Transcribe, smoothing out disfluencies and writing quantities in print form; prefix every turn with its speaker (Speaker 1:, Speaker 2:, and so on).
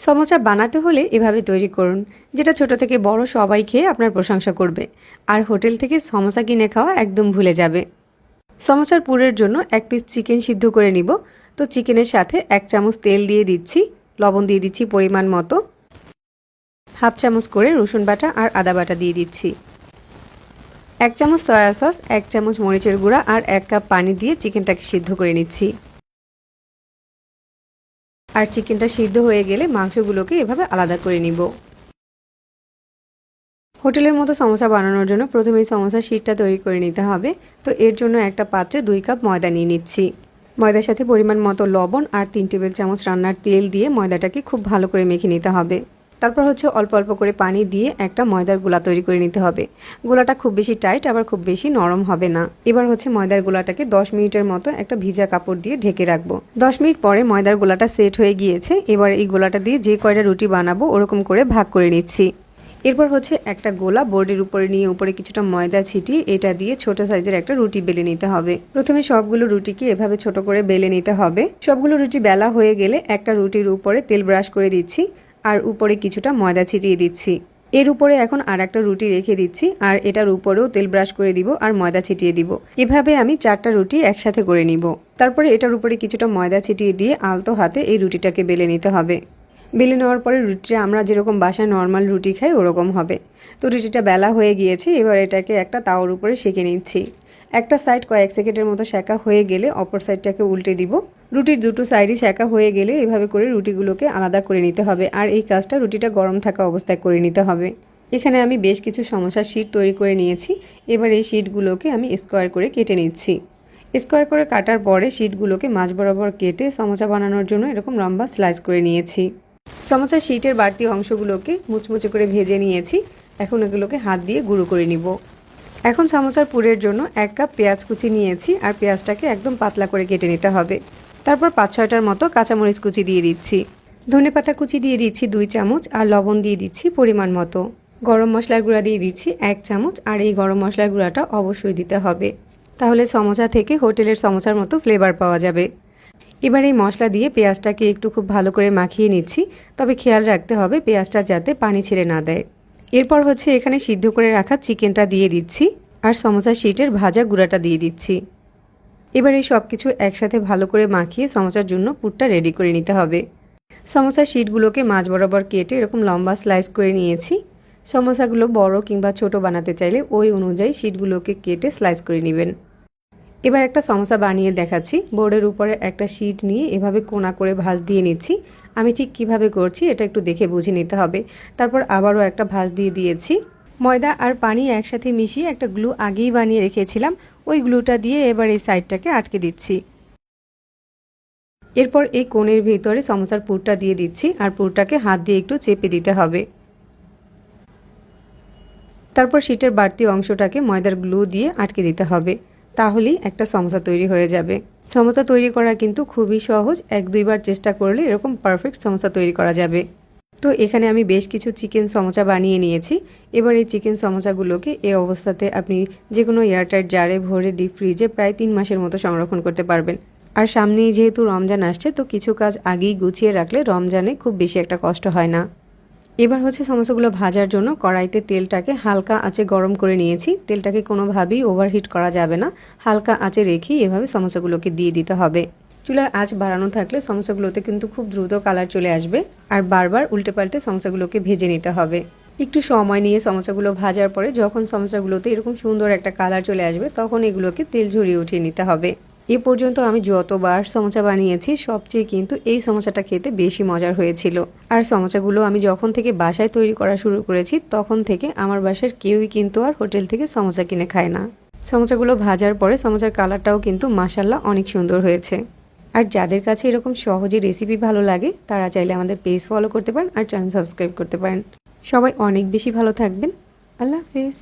Speaker 1: সমোসা বানাতে হলে এভাবে তৈরি করুন, যেটা ছোট থেকে বড় সবাই খেয়ে আপনার প্রশংসা করবে আর হোটেল থেকে সমোসা কিনে খাওয়া একদম ভুলে যাবে। সমোসার পুরের জন্য এক পিস চিকেন সিদ্ধ করে নিব। তো চিকেনের সাথে 1 চামচ তেল দিয়ে দিচ্ছি, লবণ দিয়ে দিচ্ছি পরিমাণ মতো, হাফ চামচ করে রসুন বাটা আর আদা বাটা দিয়ে দিচ্ছি, 1 চামচ সয়া সস, 1 চামচ মরিচের গুঁড়া আর 1 কাপ পানি দিয়ে চিকেনটাকে সিদ্ধ করে নিচ্ছি। আর চিকেনটা সিদ্ধ হয়ে গেলে মাংসগুলোকে এভাবে আলাদা করে নিব। হোটেলের মতো সমোসা বানানোর জন্য প্রথমেই সমোসার শিটটা তৈরি করে নিতে হবে। তো এর জন্য একটা পাত্রে 2 কাপ ময়দা নিয়ে নিচ্ছি। ময়দার সাথে পরিমাণ মতো লবণ আর 3 টেবিল চামচ রান্নার তেল দিয়ে ময়দাটাকে খুব ভালো করে মেখে নিতে হবে। তারপর অল্প অল্প করে পানি দিয়ে একটা ময়দার গোলা তৈরি করে নিতে হবে। গোলাটা খুব বেশি টাইট আবার খুব বেশি নরম হবে না। এবার ময়দার গোলাটাকে 10 মিনিটের মতো একটা ভিজা কাপড় দিয়ে ঢেকে রাখবো। 10 মিনিট পরে ময়দার গোলাটা সেট হয়ে গিয়েছে। এবার এই গোলাটা দিয়ে যে কয়টা রুটি বানাবো ওরকম করে ভাগ করে নিচ্ছি। এরপর একটা গোলা বোর্ডের উপরে নিয়ে উপরে কিছুটা ময়দা ছিটিয়ে এটা দিয়ে ছোট সাইজের একটা রুটি বেলে নিতে হবে। প্রথমে সবগুলো রুটিকে এভাবে ছোট করে বেলে নিতে হবে। সবগুলো রুটি বেলা হয়ে গেলে একটা রুটির উপরে তেল ব্রাশ করে দিচ্ছি আর উপরে কিছুটা ময়দা ছিটিয়ে দিচ্ছি। এর উপরে এখন আর একটা রুটি রেখে দিচ্ছি আর এটার উপরেও তেল ব্রাশ করে দিব আর ময়দা ছিটিয়ে দিব। এভাবে আমি 4টা রুটি একসাথে করে নিব। তারপরে এটার উপরে কিছুটা ময়দা ছিটিয়ে দিয়ে আলতো হাতে এই রুটিটাকে বেলে নিতে হবে। বেলে নেওয়ার পরে রুটিটা আমরা যেরকম বাসায় নর্মাল রুটি খাই ওরকম হবে। তো রুটিটা বেলা হয়ে গিয়েছে। এবার এটাকে একটা তাওয়ার উপরে সেঁকে নিচ্ছি। একটা সাইড কয়েক সেকেন্ডের মতো সেঁকা হয়ে গেলে অপর সাইডটাকে উল্টে দিব। রুটির দুটো সাইডই সেঁকা হয়ে গেলে এভাবে করে রুটিগুলোকে আলাদা করে নিতে হবে আর এই কাজটা রুটিটা গরম থাকা অবস্থায় করে নিতে হবে। এখানে আমি বেশ কিছু সমোসার শিট তৈরি করে নিয়েছি। এবার এই শিটগুলোকে আমি স্কোয়ার করে কেটে নিচ্ছি। স্কোয়ার করে কাটার পরে শিটগুলোকে মাঝ বরাবর কেটে সমোসা বানানোর জন্য এরকম লম্বা স্লাইস করে নিয়েছি। সমোসার শিটের বাড়তি অংশগুলোকে মুচমুচে করে ভেজে নিয়েছি। এখন এগুলোকে হাত দিয়ে গুঁড়ো করে নিব। এখন সমোসার পুরের জন্য 1 কাপ পেঁয়াজ কুচি নিয়েছি আর পেঁয়াজটাকে একদম পাতলা করে কেটে নিতে হবে। তারপর 5-6টার মতো কাঁচামরিচ কুচি দিয়ে দিচ্ছি, ধনেপাতা কুচি দিয়ে দিচ্ছি 2 চামচ আর লবণ দিয়ে দিচ্ছি পরিমাণ মতো। গরম মশলার গুঁড়া দিয়ে দিচ্ছি 1 চামচ আর এই গরম মশলার গুঁড়াটা অবশ্যই দিতে হবে, তাহলে সমোসা থেকে হোটেলের সমোসার মতো ফ্লেভার পাওয়া যাবে। এবার এই মশলা দিয়ে পেঁয়াজটাকে একটু খুব ভালো করে মাখিয়ে নিচ্ছি, তবে খেয়াল রাখতে হবে পেঁয়াজটা যাতে পানি ছেড়ে না দেয়। এরপর এখানে সিদ্ধ করে রাখা চিকেনটা দিয়ে দিচ্ছি আর সমোসা শিটের ভাজা গুঁড়াটা দিয়ে দিচ্ছি। এবার এই সব কিছু একসাথে ভালো করে মাখিয়ে সমোসার জন্য পুরটা রেডি করে নিতে হবে। সমোসার শিটগুলোকে মাঝ বরাবর কেটে এরকম লম্বা স্লাইস করে নিয়েছি। সমোসাগুলো বড় কিংবা ছোট বানাতে চাইলে ওই অনুযায়ী শিটগুলোকে কেটে স্লাইস করে নেবেন। এবার একটা সমোসা বানিয়ে দেখাচ্ছি। বোর্ডের উপরে একটা শিট নিয়ে এভাবে কোনা করে ভাঁজ দিয়ে নিচ্ছি। আমি ঠিক কিভাবে করছি এটা একটু দেখে বুঝে নিতে হবে। তারপর আবারও একটা ভাঁজ দিয়ে দিয়েছি। ময়দা আর পানি একসাথে মিশিয়ে একটা গ্লু আগেই বানিয়ে রেখেছিলাম, ওই গ্লুটা দিয়ে এবার এই সাইডটাকে আটকে দিচ্ছি। এরপর এই কোণের ভিতরে সমোসার পুরটা দিয়ে দিচ্ছি আর পুরটাকে হাত দিয়ে একটু চেপে দিতে হবে। তারপর শিটের বাড়তি অংশটাকে ময়দার গ্লু দিয়ে আটকে দিতে হবে, তাহলেই একটা সমোসা তৈরি হয়ে যাবে। সমোসা তৈরি করা কিন্তু খুবই সহজ, 1-2 বার চেষ্টা করলে এরকম পারফেক্ট সমোসা তৈরি করা যাবে। তো এখানে আমি বেশ কিছু চিকেন সমোসা বানিয়ে নিয়েছি। এবার এই চিকেন সমোসাগুলোকে এই অবস্থাতে আপনি যে কোনো এয়ারটাইট জারে ভরে ডিপ ফ্রিজে প্রায় 3 মাসের মতো সংরক্ষণ করতে পারবেন। আর সামনেই যেহেতু রমজান আসছে, তো কিছু কাজ আগেই গুছিয়ে রাখলে রমজানে খুব বেশি একটা কষ্ট হয় না। এবার সমোসাগুলো ভাজার জন্য কড়াইতে তেলটাকে হালকা আঁচে গরম করে নিয়েছি। তেলটাকে কোনোভাবেই ওভারহিট করা যাবে না, হালকা আঁচে রেখেই এভাবে সমোসাগুলোকে দিয়ে দিতে হবে। চুলার আঁচ বাড়ানো থাকলে সমোসাগুলোতে কিন্তু খুব দ্রুত কালার চলে আসবে আর বারবার উল্টে পাল্টে সমোসাগুলোকে ভেজে নিতে হবে। একটু সময় নিয়ে সমোসাগুলো ভাজার পরে যখন সমোসাগুলোতে এরকম সুন্দর একটা কালার চলে আসবে তখন এগুলোকে তেল ঝরিয়ে উঠিয়ে নিতে হবে। এ পর্যন্ত আমি যতবার সমোসা বানিয়েছি সবচেয়ে কিন্তু এই সমোসাটা খেতে বেশি মজার হয়েছিল। আর সমোসাগুলো আমি যখন থেকে বাসায় তৈরি করা শুরু করেছি তখন থেকে আমার বাসার কেউই কিন্তু আর হোটেল থেকে সমোসা কিনে খায় না। সমোসাগুলো ভাজার পরে সমোসার কালারটাও কিন্তু মাশাআল্লাহ অনেক সুন্দর হয়েছে। আর যাদের কাছে এরকম সহজে রেসিপি ভালো লাগে তারা চাইলে আমাদের পেজ ফলো করতে পারেন আর চ্যানেল সাবস্ক্রাইব করতে পারেন। সবাই অনেক বেশি ভালো থাকবেন। আল্লাহ হাফেজ।